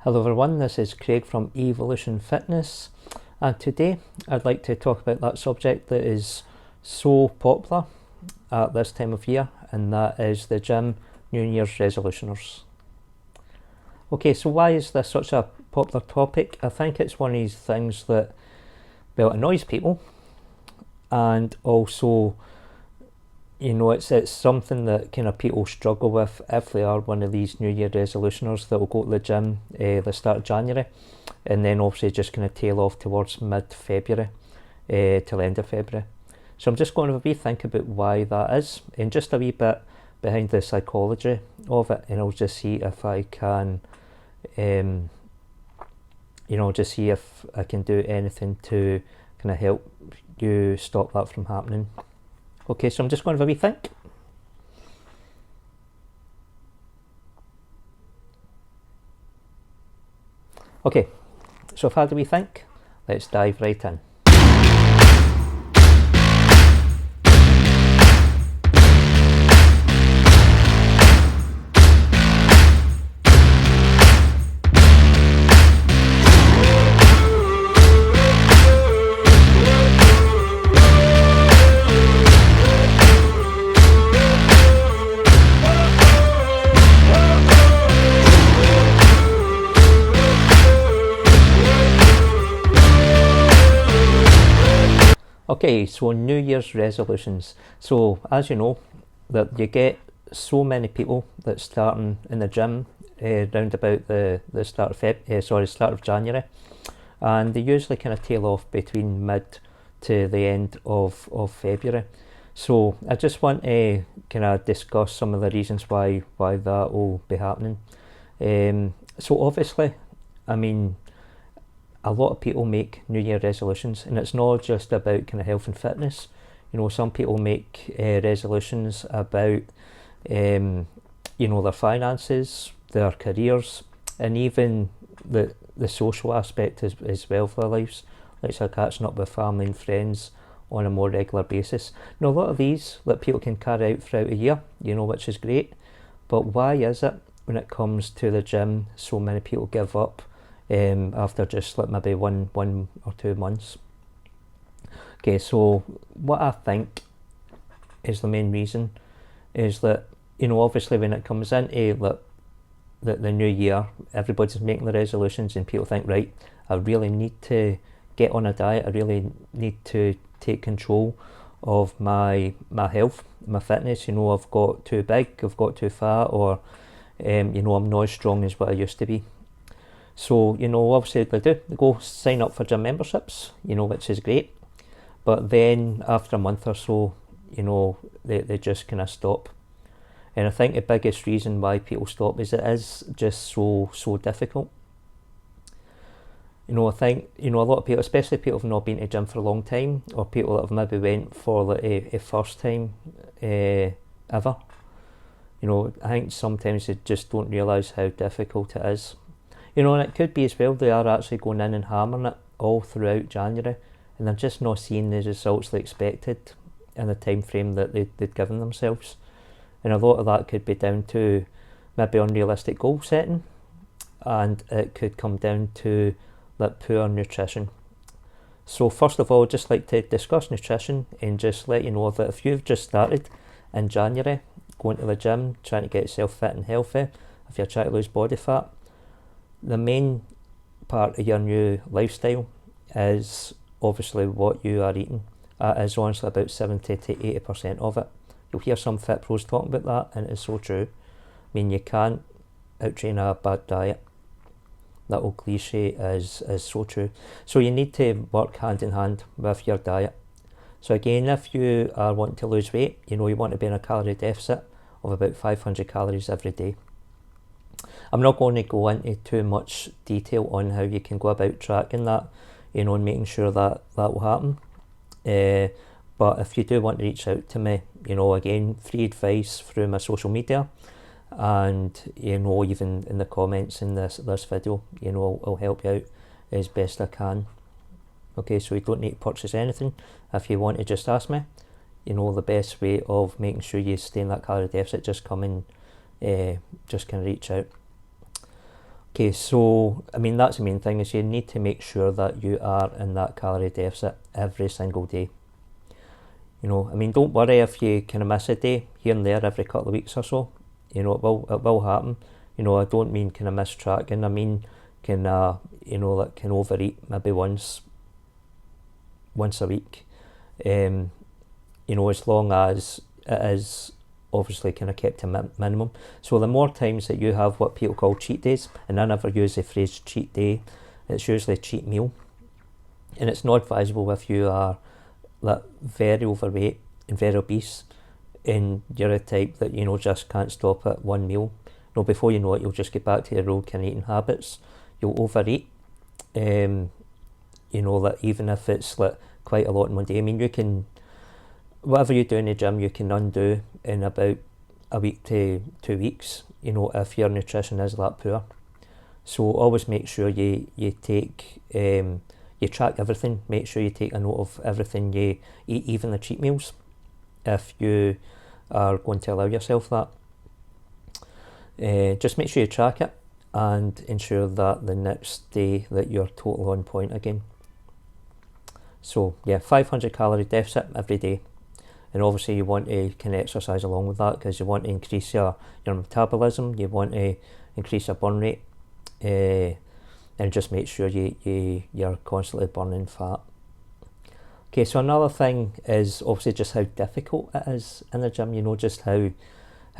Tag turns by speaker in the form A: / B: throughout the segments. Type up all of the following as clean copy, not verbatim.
A: Hello everyone, this is Craig from Evolution Fitness, and today I'd like to talk about that subject that is so popular at this time of year, and that is the gym New Year's resolutioners. Okay, so why is this such a popular topic? I think it's one of these things that, well, annoys people, and also, it's something that kind of people struggle with if they are one of these New Year resolutioners that will go to the gym the start of January, and then obviously just kind of tail off towards mid-February till end of February. So I'm just going to have a wee think about why that is, and just a wee bit behind the psychology of it, and I'll just see if I can, just see if I can do anything to kind of help you stop that from happening. Okay, so I'm just going to have a wee think. Okay, so I've had a wee think. Let's dive right in. Okay, so New Year's resolutions. So as you know, that you get so many people that starting in the gym round about the start of January, and they usually kind of tail off between mid to the end of February. So I just want to kind of discuss some of the reasons why that will be happening. So obviously, I mean, a lot of people make New Year resolutions, and it's not just about kind of health and fitness. Some people make resolutions about their finances, their careers, and even the social aspect as well for their lives, like catching up with family and friends on a more regular basis. Now, a lot of these that people can carry out throughout a year, which is great, but why is it when it comes to the gym so many people give up after just like maybe one or 2 months? Okay, so what I think is the main reason is that, obviously when it comes into the new year, everybody's making the resolutions, and people think, right, I really need to get on a diet, I really need to take control of my health, my fitness. I've got too big, I've got too fat, or I'm not as strong as what I used to be. So, obviously they go sign up for gym memberships, which is great. But then after a month or so, they just kind of stop. And I think the biggest reason why people stop is it is just so difficult. I think, a lot of people, especially people who've not been to the gym for a long time, or people that have maybe went for like a first time ever, I think sometimes they just don't realise how difficult it is. And it could be as well they are actually going in and hammering it all throughout January, and they're just not seeing the results they expected in the time frame that they'd given themselves. And a lot of that could be down to maybe unrealistic goal setting, and it could come down to like poor nutrition. So first of all, I'd just like to discuss nutrition and just let you know that if you've just started in January going to the gym, trying to get yourself fit and healthy, if you're trying to lose body fat, the main part of your new lifestyle is obviously what you are eating. That is honestly about 70 to 80% of it. You'll hear some fit pros talking about that, and it's so true. I mean, you can't out-train a bad diet. That old cliche is so true. So you need to work hand in hand with your diet. So again, if you are wanting to lose weight, you want to be in a calorie deficit of about 500 calories every day. I'm not going to go into too much detail on how you can go about tracking that, and making sure that will happen. But if you do want to reach out to me, again, free advice through my social media, and even in the comments in this video, I'll help you out as best I can. Okay, so you don't need to purchase anything. If you want to just ask me, the best way of making sure you stay in that calorie deficit, just come in, just kind of reach out. Okay, so I mean that's the main thing, is you need to make sure that you are in that calorie deficit every single day. You know, I mean, don't worry if you kind of miss a day here and there every couple of weeks or so. You know, it will happen. You know, I don't mean kind of miss tracking. I mean, can like can overeat maybe once a week. You know, as long as it is obviously kind of kept to minimum. So the more times that you have what people call cheat days, and I never use the phrase cheat day, it's usually a cheat meal, and it's not advisable if you are like very overweight and very obese, and you're a type that, you know, just can't stop at one meal. You know, before you know it, you'll just get back to your old kind of eating habits. You'll overeat. You know, that even if it's like quite a lot in one day, I mean, you can, whatever you do in the gym, you can undo in about a week to 2 weeks, you know, if your nutrition is that poor. So always make sure you take, you track everything. Make sure you take a note of everything you eat, even the cheat meals, if you are going to allow yourself that. Just make sure you track it and ensure that the next day that you're totally on point again. So yeah, 500 calorie deficit every day. And obviously you want to kind of exercise along with that, because you want to increase your metabolism, you want to increase your burn rate, and just make sure you're constantly burning fat. Okay, so another thing is obviously just how difficult it is in the gym, you know, just how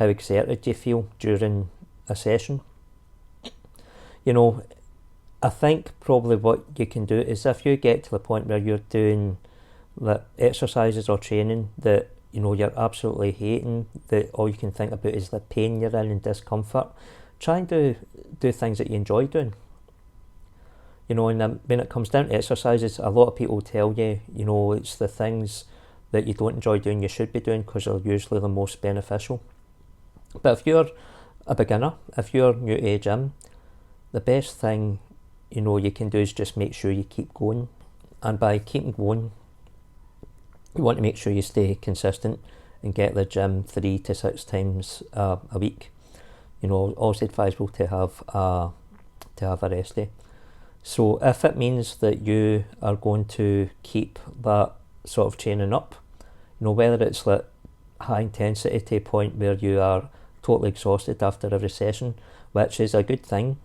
A: exerted you feel during a session. You know, I think probably what you can do is, if you get to the point where you're doing the exercises or training that, you know, you're absolutely hating, that all you can think about is the pain you're in and discomfort, try and do things that you enjoy doing. You know, and when it comes down to exercises, a lot of people tell you, you know, it's the things that you don't enjoy doing you should be doing, because they're usually the most beneficial. But if you're a beginner, if you're new to a gym, the best thing, you know, you can do is just make sure you keep going. And by keeping going, you want to make sure you stay consistent and get the gym 3 to 6 times a week. You know, also advisable to have a rest day. So if it means that you are going to keep that sort of training up, you know, whether it's like high intensity to a point where you are totally exhausted after every session, which is a good thing.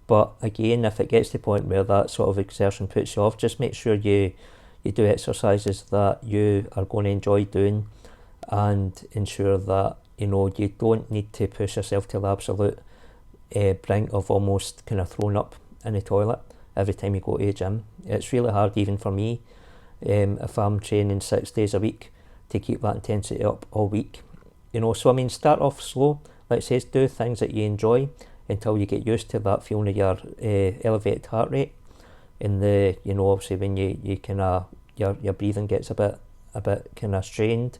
A: But again, if it gets to the point where that sort of exertion puts you off, just make sure you do exercises that you are going to enjoy doing, and ensure that, you know, you don't need to push yourself to the absolute brink of almost kind of throwing up in the toilet every time you go to a gym. It's really hard even for me, if I'm training 6 days a week, to keep that intensity up all week. You know, so I mean, start off slow. Like I says, do things that you enjoy until you get used to that feeling of your elevated heart rate, and the, you know, obviously when you kind of your breathing gets a bit kind of strained,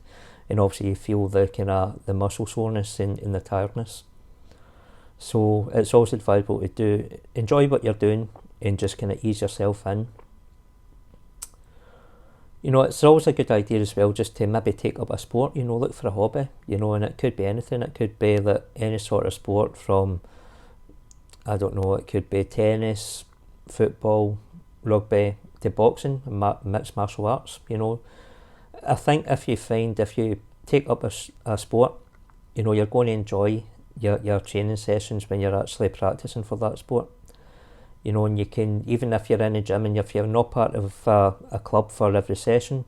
A: and obviously you feel the kind of the muscle soreness and the tiredness. So it's also advisable to enjoy what you're doing and just kind of ease yourself in. You know, it's always a good idea as well just to maybe take up a sport, you know, look for a hobby, you know, and it could be anything. It could be that any sort of sport, from, I don't know, it could be tennis, football, rugby, to boxing and mixed martial arts, you know. I think if you take up a sport, you know, you're going to enjoy your training sessions when you're actually practicing for that sport. You know, and you can, even if you're in a gym and if you're not part of a club for every session,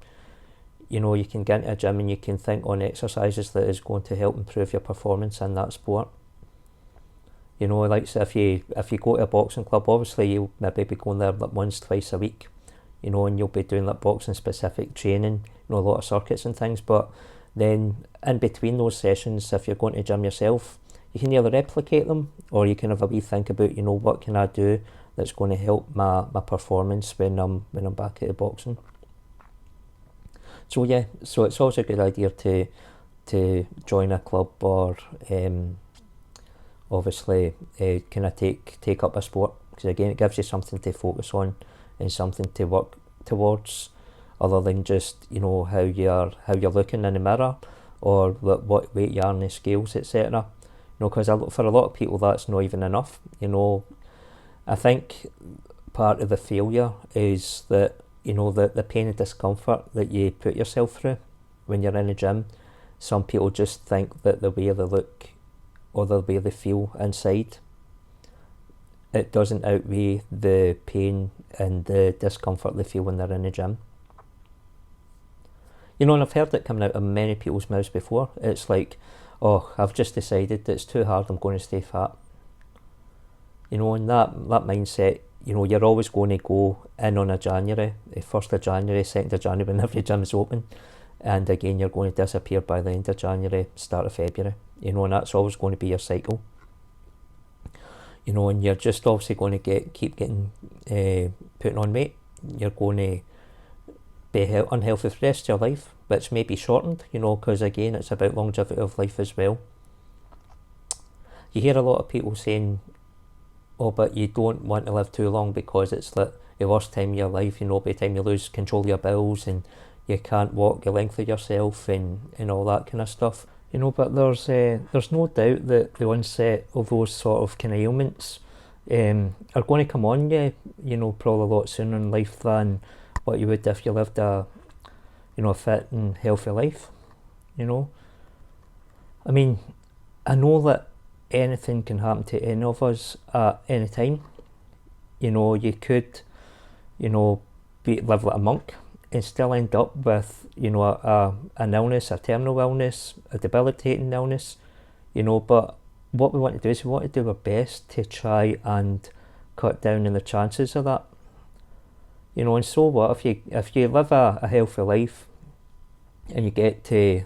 A: you know, you can get into a gym and you can think on exercises that is going to help improve your performance in that sport. You know, like, so if you go to a boxing club, obviously you'll maybe be going there like once, twice a week, you know, and you'll be doing like boxing specific training, you know, a lot of circuits and things. But then in between those sessions, if you're going to a gym yourself, you can either replicate them, or you can have a wee think about, you know, what can I do that's going to help my performance when I'm back at the boxing. So yeah, so it's also a good idea to join a club, or obviously kind of take up a sport, because again, it gives you something to focus on and something to work towards, other than just, you know, how you're looking in the mirror, or what weight you are on the scales, etc. You know, because for a lot of people that's not even enough. You know, I think part of the failure is that, you know, the pain and discomfort that you put yourself through when you're in a gym. Some people just think that the way they look or the way they feel inside, it doesn't outweigh the pain and the discomfort they feel when they're in a gym. You know, and I've heard it coming out of many people's mouths before. It's like, oh, I've just decided it's too hard, I'm going to stay fat. You know, and that mindset, you know, you're always going to go in on a January, 1st of January, 2nd of January, when every gym's open. And again, you're going to disappear by the end of January, start of February. You know, and that's always going to be your cycle. You know, and you're just obviously going to keep getting, putting on weight. You're going to be unhealthy for the rest of your life, which may be shortened, you know, because again, it's about longevity of life as well. You hear a lot of people saying, oh, but you don't want to live too long because it's like the worst time of your life, you know, by the time you lose control of your bowels and you can't walk the length of yourself and all that kind of stuff. You know, but there's no doubt that the onset of those sort of kind of ailments are going to come on you, you know, probably a lot sooner in life than what you would if you lived a, you know, a fit and healthy life, you know. I mean, I know that anything can happen to any of us at any time. You know, you could, you know, live like a monk and still end up with, you know, an illness, a terminal illness, a debilitating illness, you know, but what we want to do is we want to do our best to try and cut down on the chances of that. You know, and so what, if you live a healthy life and you get to,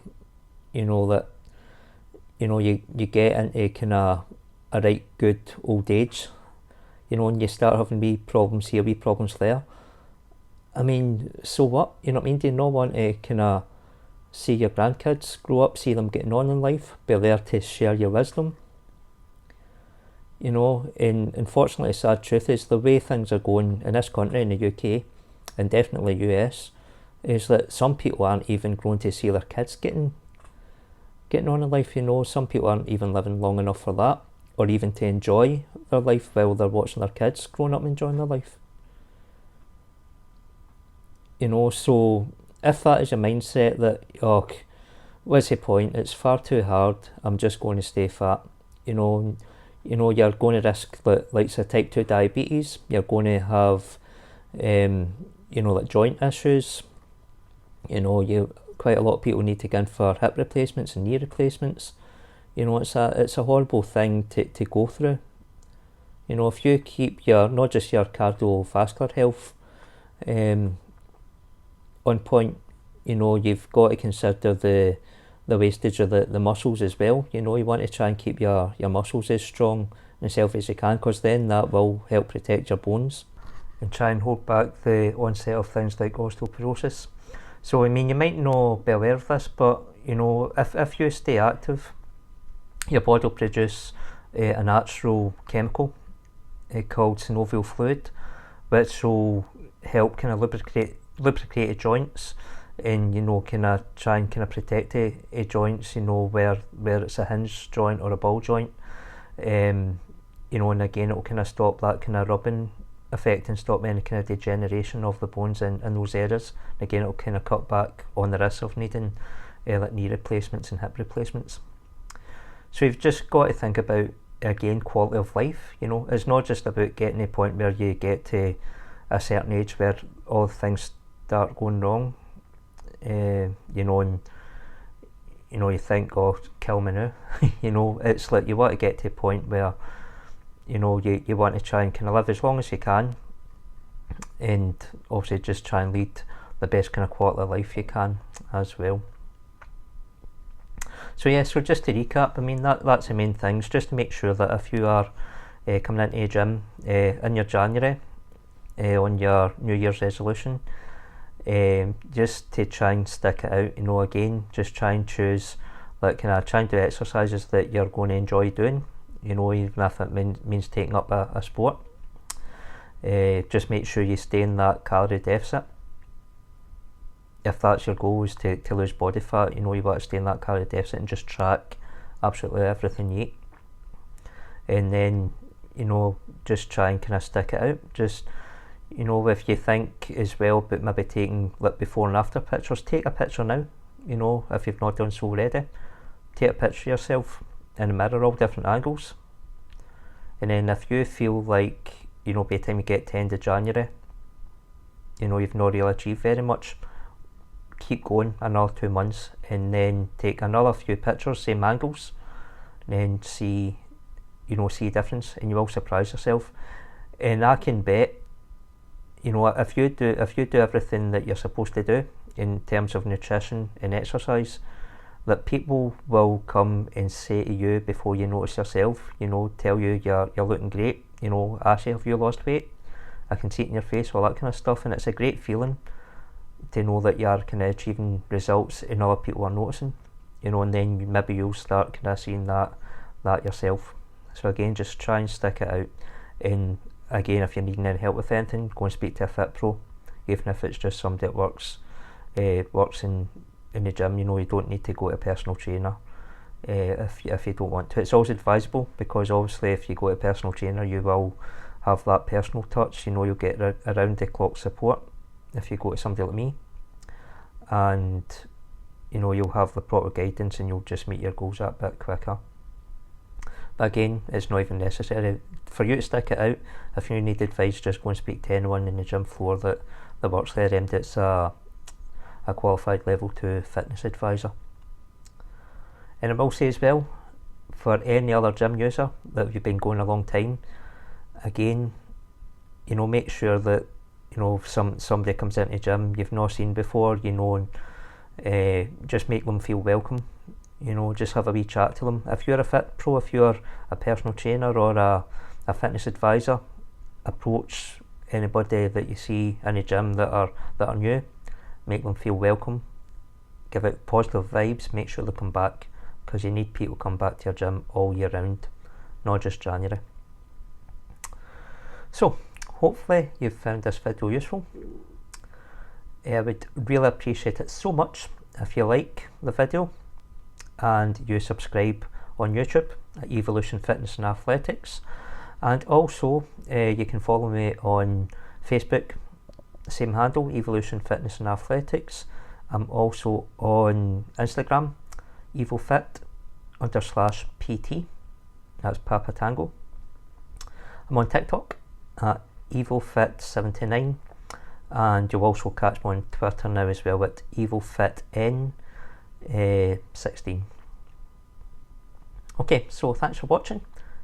A: you know, that, you know, you get into kind of a right good old age, you know, and you start having wee problems here, wee problems there. I mean, so what? You know what I mean? Do you not want to kind of see your grandkids grow up, see them getting on in life, be there to share your wisdom? You know, and unfortunately, the sad truth is the way things are going in this country, in the UK, and definitely US, is that some people aren't even going to see their kids getting on in life. You know, some people aren't even living long enough for that, or even to enjoy their life while they're watching their kids growing up and enjoying their life. You know, so if that is a mindset that, oh, what's the point? It's far too hard. I'm just going to stay fat. You know, you're going to risk like type 2 diabetes. You're going to have, you know, like joint issues. You know, quite a lot of people need to go in for hip replacements and knee replacements. You know, it's a horrible thing to go through. You know, if you keep not just your cardiovascular health on point, you know, you've got to consider the wastage of the muscles as well. You know, you want to try and keep your muscles as strong and healthy as you can, because then that will help protect your bones and try and hold back the onset of things like osteoporosis. So, I mean, you might not be aware of this, but, you know, if you stay active, your body will produce a natural chemical called synovial fluid, which will help kind of lubricate your joints, and, you know, kind of try and kind of protect a joints, you know, where it's a hinge joint or a ball joint, you know, and again, it'll kind of stop that kind of rubbing effect and stop any kind of degeneration of the bones in those areas. And again, it'll kind of cut back on the risk of needing like knee replacements and hip replacements. So you've just got to think about, again, quality of life. You know, it's not just about getting to a point where you get to a certain age where all things start going wrong, you know, and, you know, you think, oh, kill me now. You know, it's like you want to get to a point where, you know, you want to try and kind of live as long as you can, and obviously just try and lead the best kind of quality of life you can as well. So yeah, so just to recap, I mean, that's the main things, just to make sure that if you are coming into a gym in your January on your New Year's resolution, just to try and stick it out, you know, again, just try and choose, like, kind of try and do exercises that you're going to enjoy doing, you know, even if it means taking up a sport. Just make sure you stay in that calorie deficit. If that's your goal, is to lose body fat, you know, you want to stay in that calorie deficit and just track absolutely everything you eat. And then, you know, just try and kind of stick it out. Just, you know, if you think as well about maybe taking like before and after pictures, take a picture now, you know, if you've not done so already. Take a picture of yourself in the mirror, all different angles. And then if you feel like, you know, by the time you get to end of January, you know, you've not really achieved very much, keep going another 2 months and then take another few pictures, same angles, and then see, you know, see a difference, and you will surprise yourself. And I can bet, you know, if you do everything that you're supposed to do in terms of nutrition and exercise, that people will come and say to you before you notice yourself, you know, tell you you're looking great, you know, Ashley, have you lost weight? I can see it in your face, all that kind of stuff. And it's a great feeling to know that you're kind of achieving results and other people are noticing, you know, and then maybe you'll start kind of seeing that yourself. So again, just try and stick it out. And again, if you're needing any help with anything, go and speak to a fit pro, even if it's just somebody that works in the gym. You know, you don't need to go to a personal trainer if you don't want to. It's always advisable, because obviously if you go to a personal trainer, you will have that personal touch. You know, you'll get around the clock support if you go to somebody like me, and you know, you'll have the proper guidance and you'll just meet your goals that bit quicker. But again, it's not even necessary for you to stick it out. If you need advice, just go and speak to anyone in the gym floor that works there, and it's a qualified level 2 fitness advisor. And I will say as well, for any other gym user that you've been going a long time, again, you know, make sure that, you know, if somebody comes into the gym you've not seen before, you know, just make them feel welcome. You know, just have a wee chat to them. If you're a fit pro, if you're a personal trainer or a fitness advisor, approach anybody that you see in the gym that are new. Make them feel welcome. Give out positive vibes. Make sure they come back, because you need people to come back to your gym all year round, not just January. So hopefully you've found this video useful. I would really appreciate it so much if you like the video and you subscribe on YouTube at Evolution Fitness and Athletics, and also you can follow me on Facebook, same handle, Evolution Fitness and Athletics. I'm also on Instagram, evofit_PT, that's Papa Tango. I'm on TikTok at evofit79, and you'll also catch me on Twitter now as well at evofitn16. Okay, so thanks for watching.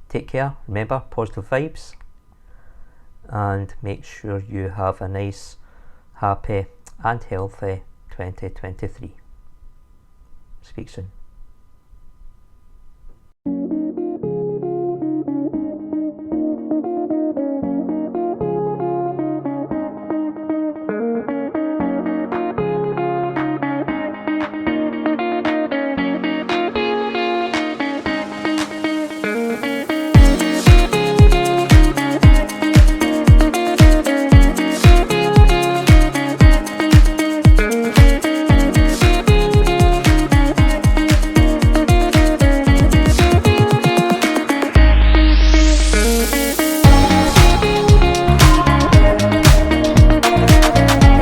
A: Take care. Remember, positive vibes, and make sure you have a nice, happy and healthy 2023. Speak soon.